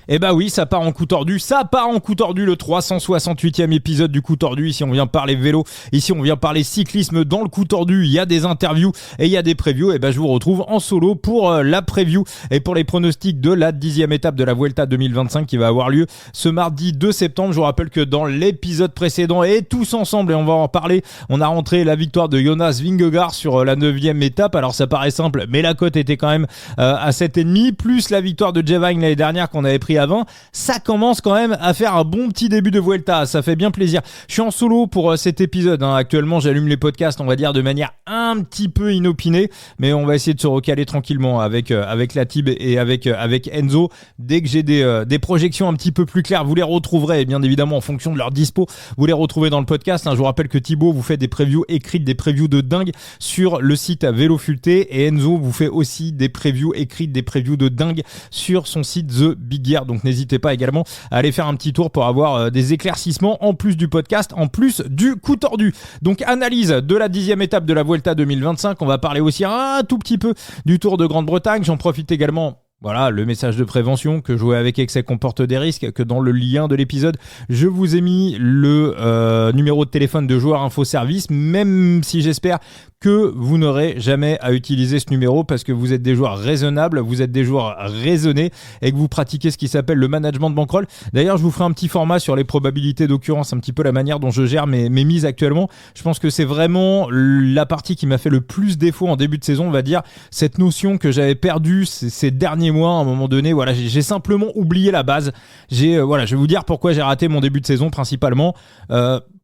Eh bah oui, ça part en coup tordu, le 368e épisode du coup tordu. Ici on vient parler vélo, ici on vient parler cyclisme dans le coup tordu. Il y a des interviews et il y a des previews. Et bah je vous retrouve en solo pour la preview et pour les pronostics de la 10e étape de la Vuelta 2025 qui va avoir lieu ce mardi 2 septembre. Je vous rappelle que dans l'épisode précédent et tous ensemble, et on va en parler, on a rentré la victoire de Jonas Vingegaard sur la 9e étape. Alors ça paraît simple, mais la cote était quand même à 7,5, plus la victoire de Jevine l'année dernière qu'on avait pris à 20. Ça commence quand même à faire un bon petit début de Vuelta, ça fait bien plaisir. Je suis en solo pour cet épisode, Actuellement j'allume les podcasts, on va dire de manière un petit peu inopinée, mais on va essayer de se recaler tranquillement avec la Tib et avec Enzo. Dès que j'ai des projections un petit peu plus claires, vous les retrouverez bien évidemment en fonction de leur dispo, vous les retrouvez dans le podcast. Je vous rappelle que Thibaut vous fait des previews écrites, des previews de dingue sur le site Vélo Futé, et Enzo vous fait aussi des previews écrites, des previews de dingue sur son site The Big Gear. Donc n'hésitez pas également à aller faire un petit tour pour avoir des éclaircissements en plus du podcast, en plus du coup tordu. Donc analyse de la 10e étape de la Vuelta 2025. On va parler aussi un tout petit peu du Tour de Grande-Bretagne. J'en profite également. Voilà, le message de prévention, que jouer avec excès comporte des risques, que dans le lien de l'épisode, je vous ai mis le numéro de téléphone de Joueur Info Service, même si j'espère que vous n'aurez jamais à utiliser ce numéro parce que vous êtes des joueurs raisonnables, vous êtes des joueurs raisonnés et que vous pratiquez ce qui s'appelle le management de bankroll. D'ailleurs, je vous ferai un petit format sur les probabilités d'occurrence, un petit peu la manière dont je gère mes mises actuellement. Je pense que c'est vraiment la partie qui m'a fait le plus défaut en début de saison, on va dire, cette notion que j'avais perdue ces derniers mois. À un moment donné, voilà, j'ai simplement oublié la base. Je vais vous dire pourquoi j'ai raté mon début de saison principalement.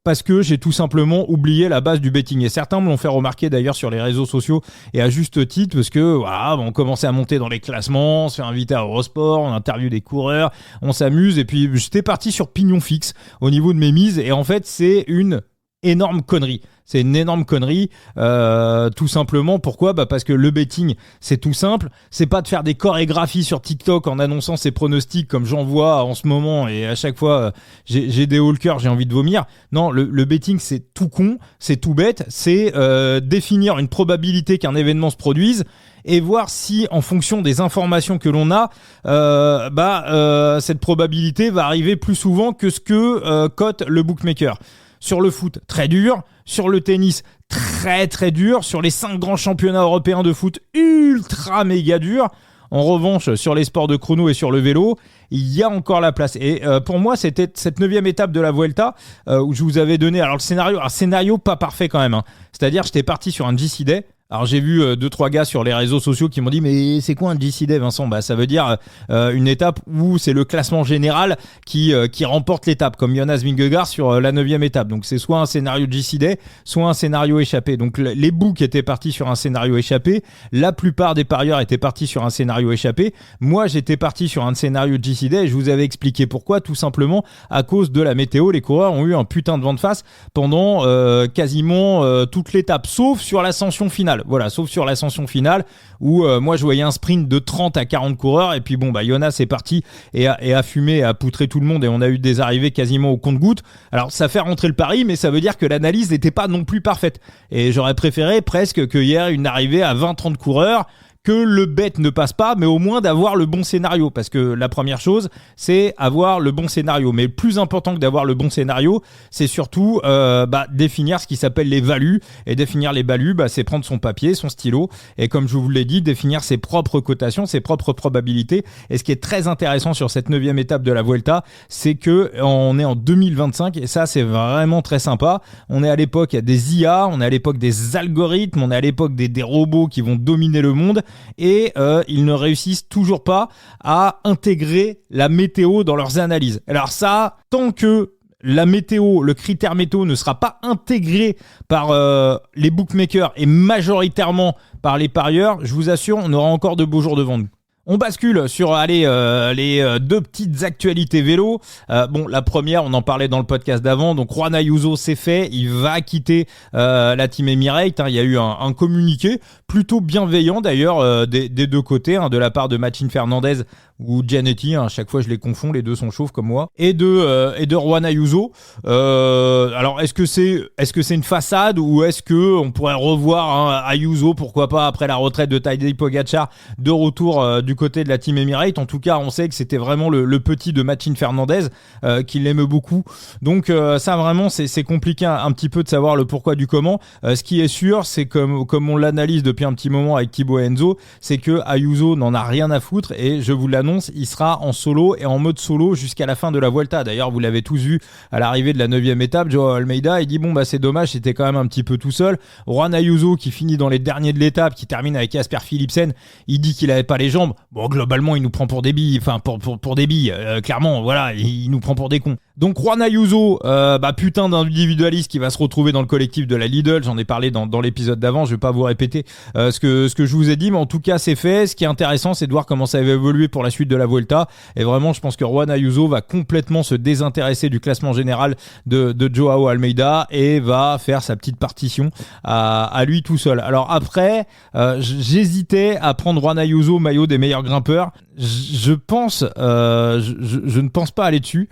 Parce que j'ai tout simplement oublié la base du betting. Et certains me l'ont fait remarquer d'ailleurs sur les réseaux sociaux, et à juste titre, parce que voilà, on commençait à monter dans les classements, on se fait inviter à Eurosport, on interviewe des coureurs, on s'amuse, et puis j'étais parti sur pignon fixe au niveau de mes mises, et en fait c'est une énorme connerie. C'est une énorme connerie, tout simplement. Pourquoi ? Parce que le betting, c'est tout simple. C'est pas de faire des chorégraphies sur TikTok en annonçant ses pronostics comme j'en vois en ce moment, et à chaque fois j'ai des hauts le cœur, j'ai envie de vomir. Non, le betting, c'est tout con, c'est tout bête. C'est définir une probabilité qu'un événement se produise et voir si, en fonction des informations que l'on a, cette probabilité va arriver plus souvent que ce que cote le bookmaker. Sur le foot, très dur. Sur le tennis, très très dur. Sur les 5 grands championnats européens de foot, ultra méga dur. En revanche, sur les sports de chrono et sur le vélo, il y a encore la place. Et pour moi, c'était cette 9e étape de la Vuelta où je vous avais donné un scénario pas parfait quand même. C'est-à-dire, j'étais parti sur un GC Day. Alors j'ai vu 2-3 gars sur les réseaux sociaux qui m'ont dit mais c'est quoi un GC Day, Vincent ? Ça veut dire une étape où c'est le classement général qui remporte l'étape, comme Jonas Vingegaard sur la 9e étape. Donc c'est soit un scénario GC Day, soit un scénario échappé. Donc les books étaient partis sur un scénario échappé, la plupart des parieurs étaient partis sur un scénario échappé. Moi j'étais parti sur un scénario GC Day et je vous avais expliqué pourquoi, tout simplement à cause de la météo. Les coureurs ont eu un putain de vent de face pendant quasiment toute l'étape, sauf sur l'ascension finale. Voilà, sauf sur l'ascension finale où moi je voyais un sprint de 30 à 40 coureurs, et puis Jonas est parti et a fumé et a poutré tout le monde, et on a eu des arrivées quasiment au compte-gouttes. Alors ça fait rentrer le pari, mais ça veut dire que l'analyse n'était pas non plus parfaite, et j'aurais préféré presque qu'il y ait une arrivée à 20-30 coureurs, que le bet ne passe pas, mais au moins d'avoir le bon scénario, parce que la première chose, c'est avoir le bon scénario. Mais le plus important que d'avoir le bon scénario, c'est surtout définir ce qui s'appelle les values. Et définir les values, c'est prendre son papier, son stylo, et comme je vous l'ai dit, définir ses propres cotations, ses propres probabilités. Et ce qui est très intéressant sur cette 9e étape de la Vuelta, c'est que on est en 2025, et ça, c'est vraiment très sympa. On est à l'époque des IA, on est à l'époque des algorithmes, on est à l'époque des robots qui vont dominer le monde. Et ils ne réussissent toujours pas à intégrer la météo dans leurs analyses. Alors ça, tant que la météo, le critère météo ne sera pas intégré par les bookmakers et majoritairement par les parieurs, je vous assure, on aura encore de beaux jours devant nous. On bascule sur les 2 petites actualités vélo. La première, on en parlait dans le podcast d'avant. Donc Juan Ayuso, c'est fait, il va quitter la team Emirates. Il y a eu un communiqué plutôt bienveillant d'ailleurs des deux côtés, de la part de Martín Fernandez, ou Giannetti, à chaque fois je les confonds, les deux sont chauves comme moi, et de Juan Ayuso. Alors est-ce que c'est une façade, ou est-ce que on pourrait revoir Ayuso, pourquoi pas, après la retraite de Tadej Pogačar, de retour du côté de la Team Emirates. En tout cas, on sait que c'était vraiment le petit de Martín Fernandez, qu'il aime beaucoup. Donc ça vraiment c'est compliqué un petit peu de savoir le pourquoi du comment. Ce qui est sûr, c'est comme on l'analyse depuis un petit moment avec Thibaut et Enzo, c'est que Ayuso n'en a rien à foutre, et je vous l'annonce, il sera en solo et en mode solo jusqu'à la fin de la Vuelta. D'ailleurs, vous l'avez tous vu à l'arrivée de la 9e étape, Joao Almeida, il dit c'est dommage, c'était quand même un petit peu tout seul. Juan Ayuso, qui finit dans les derniers de l'étape, qui termine avec Jasper Philipsen, il dit qu'il avait pas les jambes. Bon, globalement, il nous prend pour des billes, pour des billes, clairement, voilà, il nous prend pour des cons. Donc Juan Ayuso, putain d'individualiste qui va se retrouver dans le collectif de la Lidl. J'en ai parlé dans l'épisode d'avant, je vais pas vous répéter ce que je vous ai dit, mais en tout cas c'est fait. Ce qui est intéressant, c'est de voir comment ça va évoluer pour la suite de la Vuelta, et vraiment je pense que Juan Ayuso va complètement se désintéresser du classement général de Joao Almeida et va faire sa petite partition à lui tout seul. Alors après, j'hésitais à prendre Juan Ayuso maillot des meilleurs grimpeurs. Je pense, je ne pense pas aller dessus,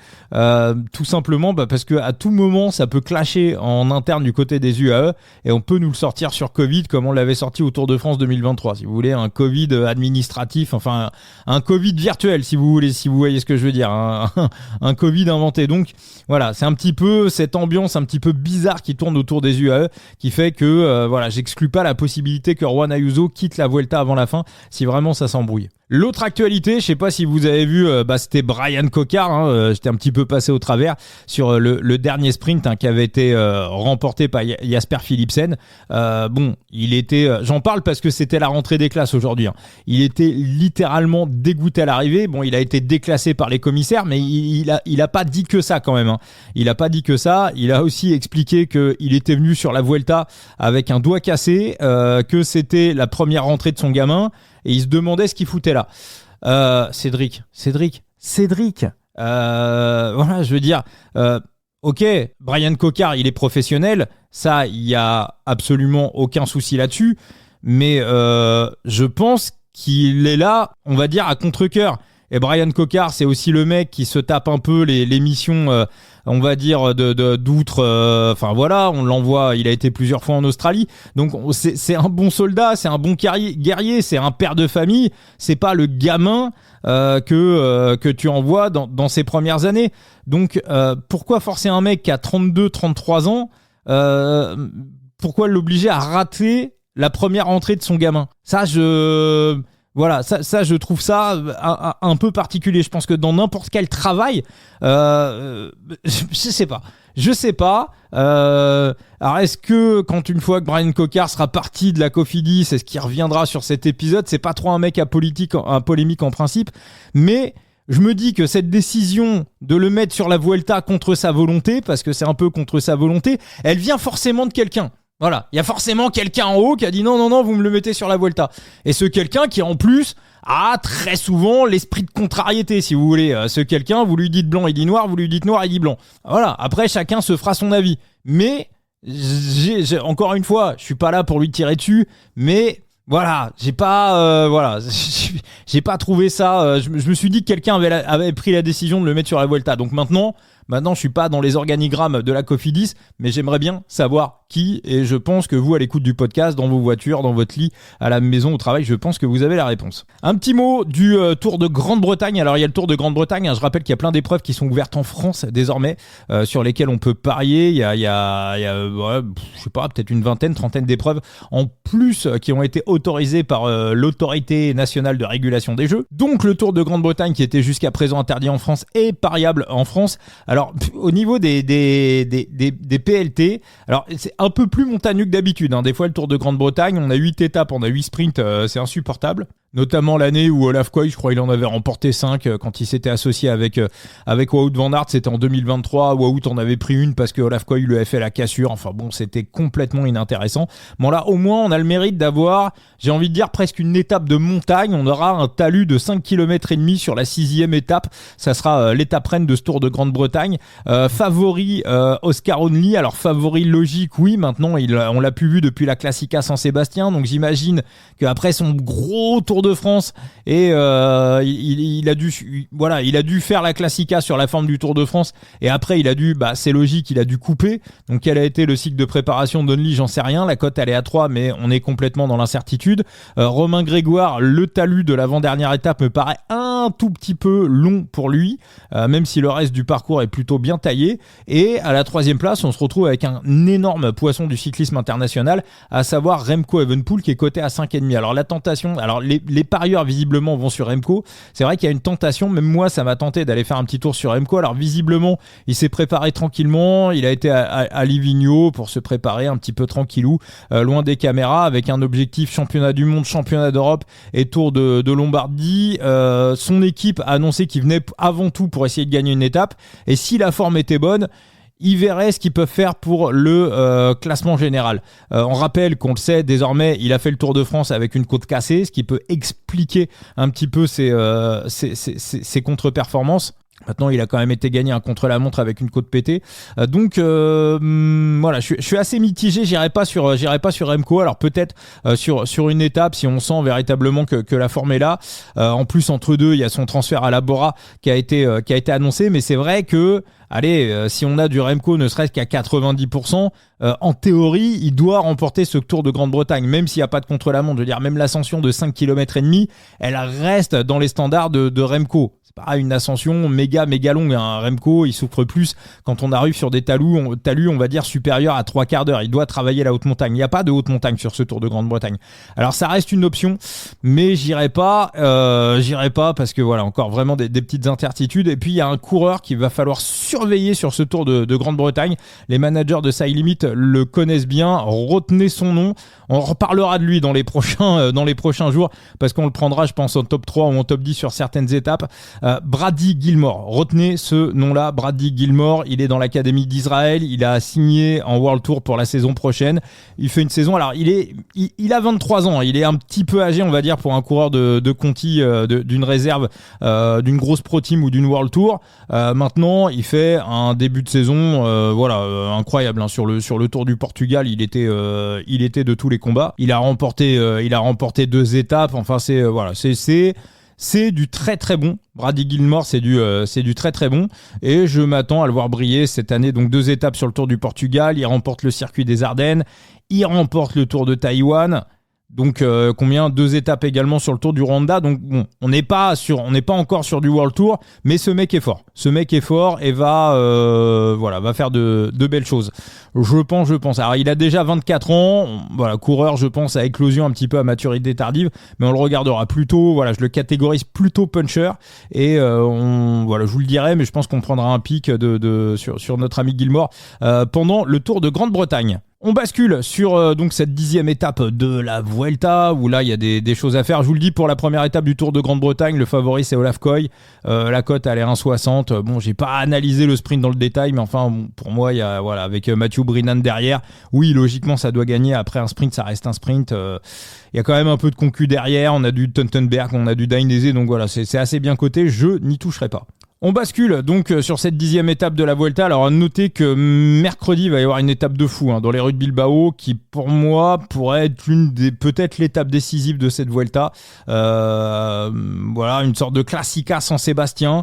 tout simplement parce que à tout moment ça peut clasher en interne du côté des UAE, et on peut nous le sortir sur Covid comme on l'avait sorti au Tour de France 2023, si vous voulez, un Covid administratif, enfin un Covid virtuel, si vous voulez, si vous voyez ce que je veux dire, un Covid inventé. Donc voilà, c'est un petit peu cette ambiance un petit peu bizarre qui tourne autour des UAE qui fait que j'exclus pas la possibilité que Juan Ayuso quitte la Vuelta avant la fin si vraiment ça s'embrouille. L'autre actualité, je sais pas si vous avez vu, c'était Bryan Coquard, j'étais un petit peu passé au travers sur le dernier sprint qui avait été remporté par Jasper Philipsen. Il était, j'en parle parce que c'était la rentrée des classes aujourd'hui. Il était littéralement dégoûté à l'arrivée. Bon, il a été déclassé par les commissaires, mais il a pas dit que ça quand même. Il a pas dit que ça. Il a aussi expliqué que il était venu sur la Vuelta avec un doigt cassé, que c'était la première rentrée de son gamin. Et il se demandait ce qu'il foutait là. Cédric. Je veux dire, ok, Bryan Coquard, il est professionnel. Ça, il y a absolument aucun souci là-dessus. Mais je pense qu'il est là, on va dire, à contre-cœur. Et Bryan Coquard, c'est aussi le mec qui se tape un peu les missions, on va dire, d'outre. On l'envoie, il a été plusieurs fois en Australie. Donc c'est un bon soldat, c'est un bon guerrier, c'est un père de famille. C'est pas le gamin que tu envoies dans ses premières années. Donc pourquoi forcer un mec qui a 32-33 ans, pourquoi l'obliger à rater la première entrée de son gamin? Ça, je trouve ça un peu particulier. Je pense que dans n'importe quel travail, je sais pas. Alors est-ce que quand une fois que Bryan Coquard sera parti de la Cofidis, est-ce qu'il reviendra sur cet épisode? C'est pas trop un mec un polémique en principe, mais je me dis que cette décision de le mettre sur la Vuelta contre sa volonté, parce que c'est un peu contre sa volonté, elle vient forcément de quelqu'un. Voilà, il y a forcément quelqu'un en haut qui a dit non, vous me le mettez sur la Vuelta. Et ce quelqu'un qui en plus a très souvent l'esprit de contrariété, si vous voulez. Ce quelqu'un, vous lui dites blanc, il dit noir, vous lui dites noir, il dit blanc. Voilà, après chacun se fera son avis. Mais, encore une fois, je suis pas là pour lui tirer dessus, mais voilà, j'ai pas trouvé ça. Je me suis dit que quelqu'un avait pris la décision de le mettre sur la Vuelta. Donc maintenant, je suis pas dans les organigrammes de la Cofidis, mais j'aimerais bien savoir qui, et je pense que vous, à l'écoute du podcast, dans vos voitures, dans votre lit, à la maison, au travail, je pense que vous avez la réponse. Un petit mot du Tour de Grande-Bretagne. Alors, il y a le Tour de Grande-Bretagne, je rappelle qu'il y a plein d'épreuves qui sont ouvertes en France, désormais, sur lesquelles on peut parier. Il y a je sais pas, peut-être une vingtaine, trentaine d'épreuves en plus qui ont été autorisées par l'Autorité nationale de régulation des jeux. Donc, le Tour de Grande-Bretagne, qui était jusqu'à présent interdit en France, est pariable en France. Alors, au niveau des PLT, alors c'est un peu plus montagneux que d'habitude. Des fois, le Tour de Grande-Bretagne, on a 8 étapes, on a 8 sprints, c'est insupportable. Notamment l'année où Olaf Koy, je crois, il en avait remporté 5 quand il s'était associé avec Wout van Aert. C'était en 2023. Wout en avait pris une parce que Olaf Koy lui avait fait la cassure. Enfin bon, c'était complètement inintéressant. Bon là, au moins, on a le mérite d'avoir, j'ai envie de dire, presque une étape de montagne. On aura un talus de 5 km et demi sur la 6e étape. Ça sera l'étape reine de ce Tour de Grande-Bretagne. Favori Oscar Onley. Alors favori logique, oui. Maintenant, on l'a plus vu depuis la Classica San Sébastien. Donc j'imagine qu'après son gros Tour Tour de France et il a dû faire la Classica sur la forme du Tour de France et après il a dû, c'est logique, il a dû couper. Donc quel a été le cycle de préparation d'Only, j'en sais rien. La cote elle est à 3 mais on est complètement dans l'incertitude. Romain Grégoire, le talus de l'avant-dernière étape me paraît un tout petit peu long pour lui, même si le reste du parcours est plutôt bien taillé. Et à la 3e place, on se retrouve avec un énorme poisson du cyclisme international, à savoir Remco Evenepoel qui est coté à 5,5. Alors la tentation, les parieurs visiblement vont sur Remco. C'est vrai qu'il y a une tentation, même moi ça m'a tenté d'aller faire un petit tour sur Remco. Alors visiblement, il s'est préparé tranquillement, il a été à Livigno pour se préparer un petit peu tranquillou, loin des caméras, avec un objectif championnat du monde, championnat d'Europe et Tour de Lombardie. Son équipe a annoncé qu'il venait avant tout pour essayer de gagner une étape, et si la forme était bonne, ils verraient ce qu'ils peuvent faire pour le classement général. On rappelle qu'on le sait désormais, il a fait le Tour de France avec une côte cassée, ce qui peut expliquer un petit peu ses contre-performances. Maintenant, il a quand même été gagné un contre-la-montre avec une côte pétée. Donc, voilà, je suis assez mitigé. J'irai pas sur Remco. Alors peut-être sur une étape, si on sent véritablement que la forme est là. En plus, entre deux, il y a son transfert à la Bora qui a été annoncé. Mais c'est vrai que, si on a du Remco ne serait-ce qu'à 90%, en théorie, il doit remporter ce Tour de Grande-Bretagne, même s'il n'y a pas de contre-la-montre. Je veux dire, même l'ascension de 5,5 km, elle reste dans les standards de Remco. C'est pas une ascension méga longue. Remco, il souffre plus quand on arrive sur des talus, on va dire, supérieurs à 3 quarts d'heure. Il doit travailler la haute montagne. Il n'y a pas de haute montagne sur ce Tour de Grande-Bretagne. Alors ça reste une option, mais j'irai pas parce que voilà, encore vraiment des petites incertitudes. Et puis il y a un coureur qu'il va falloir surveiller sur ce Tour de Grande-Bretagne. Les managers de Side Limit le connaissent bien. Retenez son nom. On reparlera de lui dans les prochains jours parce qu'on le prendra, je pense, en top 3 ou en top 10 sur certaines étapes. Brady Gilmore, retenez ce nom-là, Brady Gilmore, il est dans l'académie d'Israël, il a signé en World Tour pour la saison prochaine. Il fait une saison, alors il a 23 ans, il est un petit peu âgé, on va dire, pour un coureur de Conti, d'une réserve, d'une grosse Pro Team ou d'une World Tour. Maintenant, il fait un début de saison, incroyable, hein. Sur le Tour du Portugal, il était de tous les combats. Il a remporté 2 étapes. Enfin, c'est du très très bon. Brady Gilmore, c'est du très très bon. Et je m'attends à le voir briller cette année. Donc 2 étapes sur le Tour du Portugal. Il remporte le circuit des Ardennes. Il remporte le Tour de Taïwan. Donc 2 étapes également sur le Tour du Rwanda. Donc bon, on n'est pas encore sur du World Tour, mais ce mec est fort. Et va faire de belles choses. Je pense. Alors il a déjà 24 ans. Voilà, coureur, je pense, à éclosion un petit peu à maturité tardive, mais on le regardera plutôt. Voilà, je le catégorise plutôt puncher. Et je vous le dirai, mais je pense qu'on prendra un pic sur notre ami Gilmore pendant le Tour de Grande-Bretagne. On bascule sur donc cette 10e étape de la Vuelta, où là il y a des choses à faire. Je vous le dis, pour la première étape du Tour de Grande-Bretagne, le favori c'est Olaf Koy. La cote elle est 1,60. Bon, j'ai pas analysé le sprint dans le détail, mais enfin pour moi il y a avec Mathieu Brinnan derrière. Oui, logiquement ça doit gagner. Après un sprint, ça reste un sprint. Il y a quand même un peu de concu derrière. On a du Tuntenberg, on a du Dainese, donc voilà, c'est assez bien coté. Je n'y toucherai pas. On bascule donc sur cette 10e étape de la Vuelta. Alors notez que mercredi il va y avoir une étape de fou dans les rues de Bilbao, qui pour moi pourrait être peut-être l'étape décisive de cette Vuelta. Une sorte de Classica San Sébastien,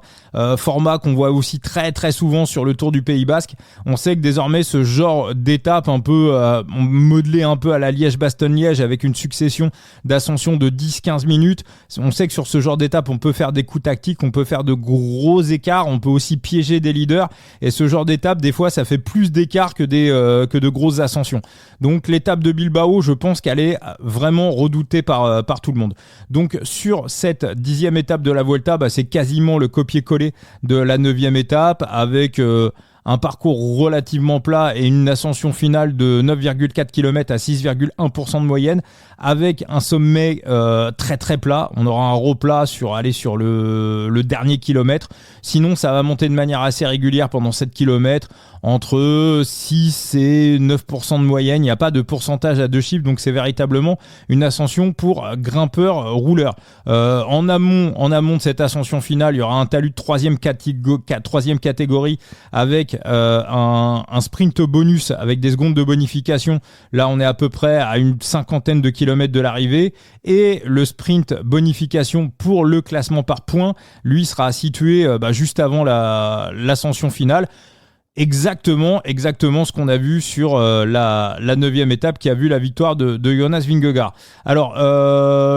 format qu'on voit aussi très très souvent sur le Tour du Pays Basque. On sait que désormais ce genre d'étape un peu modelé un peu à la Liège-Bastogne-Liège, avec une succession d'ascensions de 10-15 minutes. On sait que sur ce genre d'étape on peut faire des coups tactiques, on peut faire de gros écarts, on peut aussi piéger des leaders, et ce genre d'étape des fois ça fait plus d'écarts que de grosses ascensions. Donc l'étape de Bilbao, je pense qu'elle est vraiment redoutée par tout le monde. Donc sur cette 10e étape de la Vuelta, c'est quasiment le copier-coller de la 9e étape, avec un parcours relativement plat et une ascension finale de 9,4 km à 6,1% de moyenne, avec un sommet très très plat. On aura un replat sur le dernier kilomètre. Sinon, ça va monter de manière assez régulière pendant 7 km, entre 6 et 9% de moyenne. Il n'y a pas de pourcentage à 2 chiffres, donc c'est véritablement une ascension pour grimpeurs rouleurs. En amont de cette ascension finale, il y aura un talus de 3e catégorie avec un sprint bonus avec des secondes de bonification. Là, on est à peu près à une 50aine de kilomètres de l'arrivée. Et le sprint bonification pour le classement par points, lui, sera situé juste avant l'ascension finale. Exactement ce qu'on a vu sur la 9e étape qui a vu la victoire de Jonas Vingegaard. Alors,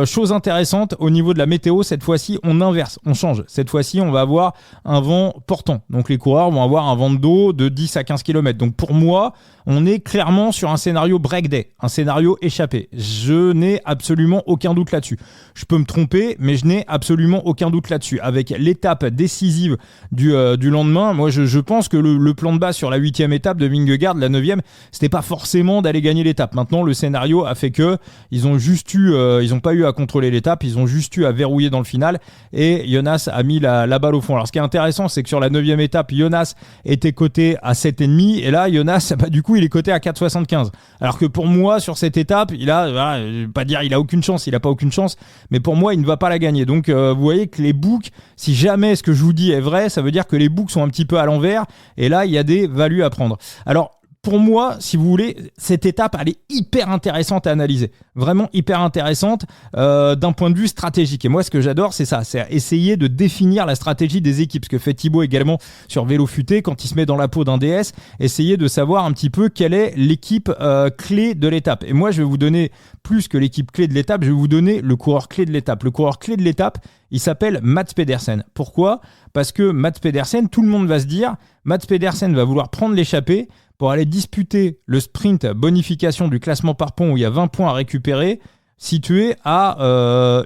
chose intéressante, au niveau de la météo, cette fois-ci, on inverse, on change. Cette fois-ci, on va avoir un vent portant. Donc, les coureurs vont avoir un vent de dos de 10 à 15 km. Donc, pour moi, on est clairement sur un scénario break day, un scénario échappé. Je n'ai absolument aucun doute là-dessus. Je peux me tromper, mais je n'ai absolument aucun doute là-dessus. Avec l'étape décisive du lendemain, moi, je pense que le plan de base sur la 8e étape de Vingegaard, la 9e, c'était pas forcément d'aller gagner l'étape. Maintenant, le scénario a fait que ils ont pas eu à contrôler l'étape, ils ont juste eu à verrouiller dans le final et Jonas a mis la balle au fond. Alors, ce qui est intéressant, c'est que sur la 9e étape, Jonas était coté à 7,5 et là, Jonas, du coup, il est coté à 4,75. Alors que pour moi, sur cette étape, je vais pas dire il a aucune chance, il a pas aucune chance, mais pour moi, il ne va pas la gagner. Donc, vous voyez que les books, si jamais ce que je vous dis est vrai, ça veut dire que les books sont un petit peu à l'envers et là, il y a des values à prendre. Alors, pour moi, si vous voulez, cette étape, elle est hyper intéressante à analyser. Vraiment hyper intéressante d'un point de vue stratégique. Et moi, ce que j'adore, c'est ça. C'est essayer de définir la stratégie des équipes. Ce que fait Thibaut également sur Vélo Futé, quand il se met dans la peau d'un DS, essayer de savoir un petit peu quelle est l'équipe clé de l'étape. Et moi, je vais vous donner plus que l'équipe clé de l'étape, je vais vous donner le coureur clé de l'étape. Le coureur clé de l'étape, il s'appelle Mats Pedersen. Pourquoi ? Parce que Mats Pedersen, tout le monde va se dire, Mats Pedersen va vouloir prendre l'échappée pour aller disputer le sprint bonification du classement par points où il y a 20 points à récupérer, situé à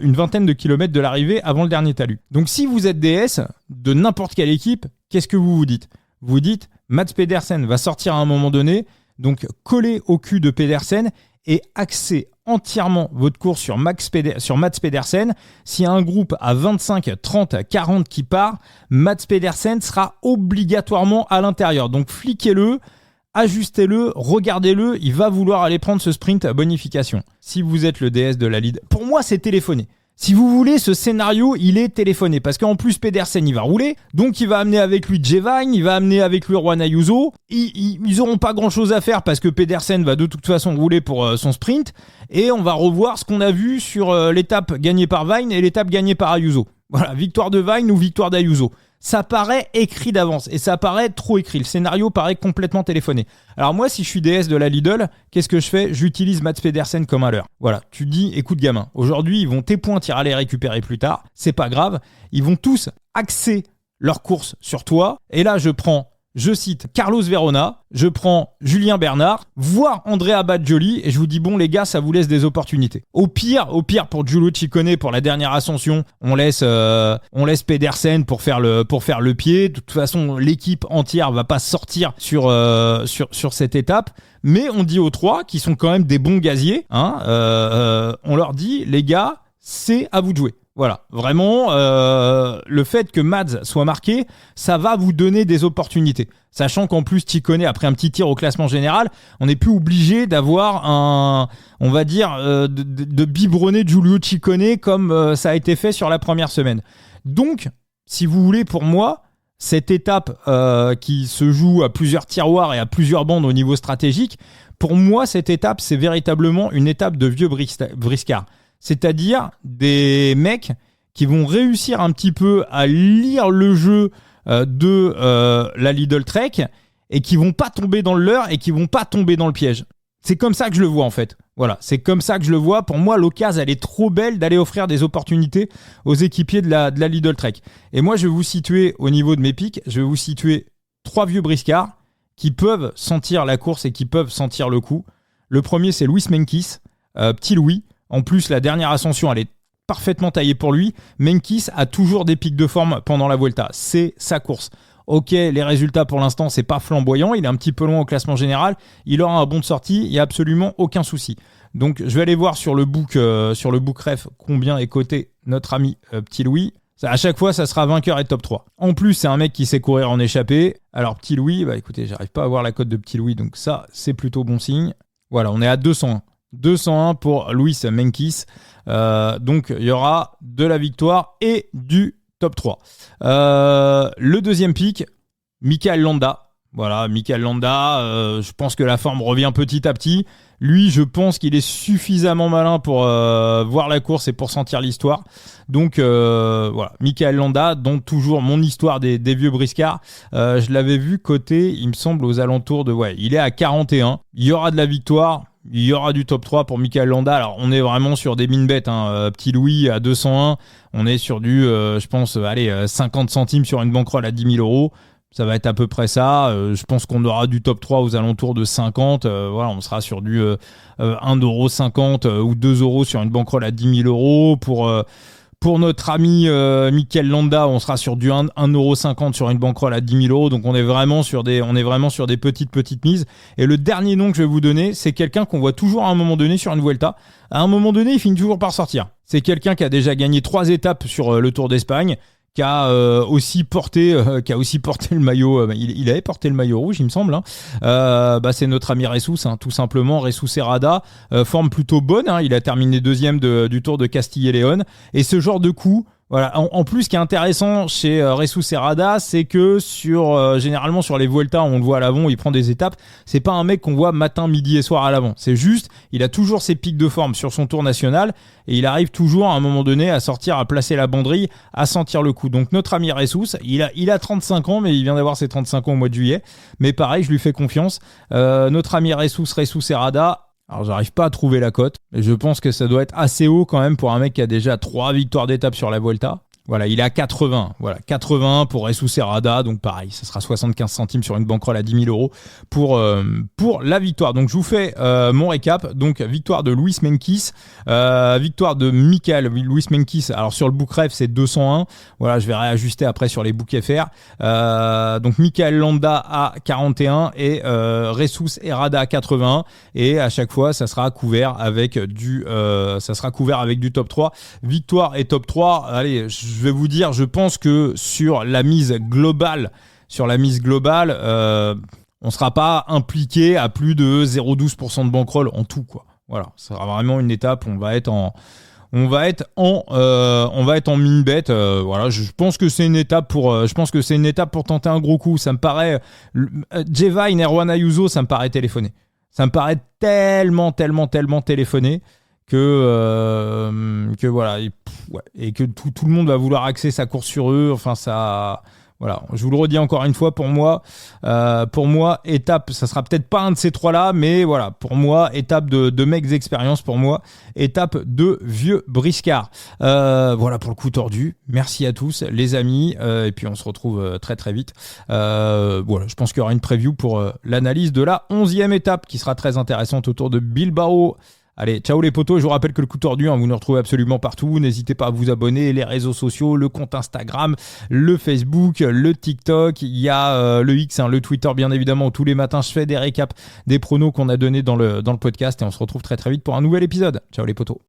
une vingtaine de kilomètres de l'arrivée avant le dernier talus. Donc si vous êtes DS de n'importe quelle équipe, qu'est-ce que vous vous dites ? Vous dites, Mats Pedersen va sortir à un moment donné, donc coller au cul de Pedersen et axer entièrement votre course sur Mats Pedersen. S'il y a un groupe à 25, 30, 40 qui part, Mats Pedersen sera obligatoirement à l'intérieur. Donc fliquez-le, ajustez-le, regardez-le, il va vouloir aller prendre ce sprint à bonification. Si vous êtes le DS de la lead, pour moi c'est téléphoné. Si vous voulez, ce scénario, il est téléphoné. Parce qu'en plus, Pedersen, il va rouler. Donc, il va amener avec lui Jevine, il va amener avec lui Juan Ayuso. Ils auront pas grand-chose à faire parce que Pedersen va de toute façon rouler pour son sprint. Et on va revoir ce qu'on a vu sur l'étape gagnée par Vine et l'étape gagnée par Ayuso. Voilà, victoire de Vine ou victoire d'Ayuso. Ça paraît écrit d'avance et ça paraît trop écrit. Le scénario paraît complètement téléphoné. Alors moi, si je suis DS de la Lidl, qu'est-ce que je fais ? J'utilise Mats Pedersen comme un leurre. Voilà, tu dis, écoute gamin, aujourd'hui, ils vont tes points, tu iras les récupérer plus tard. C'est pas grave. Ils vont tous axer leur course sur toi. Et là, je cite Carlos Verona, je prends Julien Bernard, voire Andrea Baggioli, et je vous dis, bon les gars, ça vous laisse des opportunités. Au pire, pour Giulio Ciccone, pour la dernière ascension, on laisse Pedersen pour faire le pied. De toute façon, l'équipe entière va pas sortir sur cette étape. Mais on dit aux trois, qui sont quand même des bons gaziers, on leur dit, les gars, c'est à vous de jouer. Voilà, vraiment, le fait que Mads soit marqué, ça va vous donner des opportunités. Sachant qu'en plus, Ciccone, après un petit tir au classement général, on n'est plus obligé d'avoir de biberonner Giulio Ciccone comme ça a été fait sur la première semaine. Donc, si vous voulez, pour moi, cette étape qui se joue à plusieurs tiroirs et à plusieurs bandes au niveau stratégique, pour moi, cette étape, c'est véritablement une étape de vieux briscards. C'est-à-dire des mecs qui vont réussir un petit peu à lire le jeu de la Lidl Trek et qui vont pas tomber dans le leurre et qui vont pas tomber dans le piège. C'est comme ça que je le vois en fait. Voilà, c'est comme ça que je le vois. Pour moi, l'occasion, elle est trop belle d'aller offrir des opportunités aux équipiers de la Lidl Trek. Et moi, je vais vous situer au niveau de mes pics, je vais vous situer 3 vieux briscards qui peuvent sentir la course et qui peuvent sentir le coup. Le premier, c'est Louis Meintjes, petit Louis. En plus, la dernière ascension, elle est parfaitement taillée pour lui. Meintjes a toujours des pics de forme pendant la Vuelta. C'est sa course. Ok, les résultats pour l'instant, c'est pas flamboyant. Il est un petit peu loin au classement général. Il aura un bon de sortie. Il n'y a absolument aucun souci. Donc, je vais aller voir sur le book ref combien est coté notre ami Petit Louis. À chaque fois, ça sera vainqueur et top 3. En plus, c'est un mec qui sait courir en échappée. Alors, Petit Louis, écoutez, j'arrive pas à voir la cote de Petit Louis. Donc ça, c'est plutôt bon signe. Voilà, on est à 201. 201 pour Louis Meintjes. Donc, il y aura de la victoire et du top 3. Le deuxième pick, Michael Landa. Voilà, Mikel Landa, je pense que la forme revient petit à petit. Lui, je pense qu'il est suffisamment malin pour voir la course et pour sentir l'histoire. Donc voilà, Mikel Landa, dont toujours mon histoire des vieux briscards. Je l'avais vu coté, il me semble, aux alentours de... Ouais, il est à 41. Il y aura de la victoire. Il y aura du top 3 pour Mikel Landa. Alors, on est vraiment sur des mines bêtes. Petit Louis à 201. On est sur du, je pense, 50 centimes sur une bankroll à 10 000 euros. Ça va être à peu près ça. Je pense qu'on aura du top 3 aux alentours de 50. Voilà, on sera sur du 1,50 € ou 2 € sur une bankroll à 10 000 euros. Pour notre ami Mikel Landa, on sera sur du 1,50 € sur une bankroll à 10 000 euros. Donc on est vraiment sur des petites mises. Et le dernier nom que je vais vous donner, c'est quelqu'un qu'on voit toujours à un moment donné sur une Vuelta. À un moment donné, il finit toujours par sortir. C'est quelqu'un qui a déjà gagné 3 étapes sur le Tour d'Espagne, qui a aussi porté le maillot. Il avait porté le maillot rouge, il me semble. C'est notre ami Ressus, tout simplement. Ressus Herrada, forme plutôt bonne. Il a terminé deuxième du Tour de Castille et Léon. Et ce genre de coup, voilà. En plus, ce qui est intéressant chez Ressus Herrada, c'est que généralement sur les Vuelta, on le voit à l'avant, il prend des étapes. C'est pas un mec qu'on voit matin, midi et soir à l'avant. C'est juste, il a toujours ses pics de forme sur son Tour national et il arrive toujours à un moment donné à sortir, à placer la banderille, à sentir le coup. Donc notre ami Ressus, il a 35 ans, mais il vient d'avoir ses 35 ans au mois de juillet. Mais pareil, je lui fais confiance. Notre ami Ressus Herrada. Alors j'arrive pas à trouver la cote, mais je pense que ça doit être assez haut quand même pour un mec qui a déjà 3 victoires d'étape sur la Vuelta. Voilà, il est à 80. Voilà, 80 pour Ressus Herrada. Donc pareil, ça sera 75 centimes sur une bankroll à 10 000 euros pour la victoire. Donc je vous fais mon récap. Donc victoire de Luis Menkis, victoire de Luis Menkis. Alors sur le Bookref, c'est 201. Voilà, je vais réajuster après sur les Book FR. Donc Mikel Landa à 41 et Ressus Herrada à 81. Et à chaque fois, ça sera couvert avec du top 3. Victoire et top 3. Allez, je vais vous dire, je pense que sur la mise globale, on ne sera pas impliqué à plus de 0,12% de bankroll en tout, quoi. Voilà, ça sera vraiment une étape, on va être en mine bête. Voilà, je pense que c'est une étape pour tenter un gros coup. Ça me paraît Jevine, Erwan Ayuso, ça me paraît téléphoné. Ça me paraît tellement téléphoné que voilà, et que tout le monde va vouloir axer sa course sur eux. Enfin, ça, voilà, je vous le redis encore une fois, pour moi, étape, ça sera peut-être pas un de ces trois-là, mais voilà, pour moi, étape de mecs d'expérience, pour moi, étape de vieux briscards. Voilà pour le coup tordu. Merci à tous, les amis, et puis on se retrouve très très vite. Voilà, je pense qu'il y aura une preview pour l'analyse de la 11e étape qui sera très intéressante autour de Bilbao. Allez, ciao les potos, je vous rappelle que le coup tordu, vous nous retrouvez absolument partout, n'hésitez pas à vous abonner, les réseaux sociaux, le compte Instagram, le Facebook, le TikTok, il y a le X, le Twitter bien évidemment, où tous les matins je fais des récaps des pronos qu'on a donnés dans le podcast et on se retrouve très très vite pour un nouvel épisode. Ciao les potos.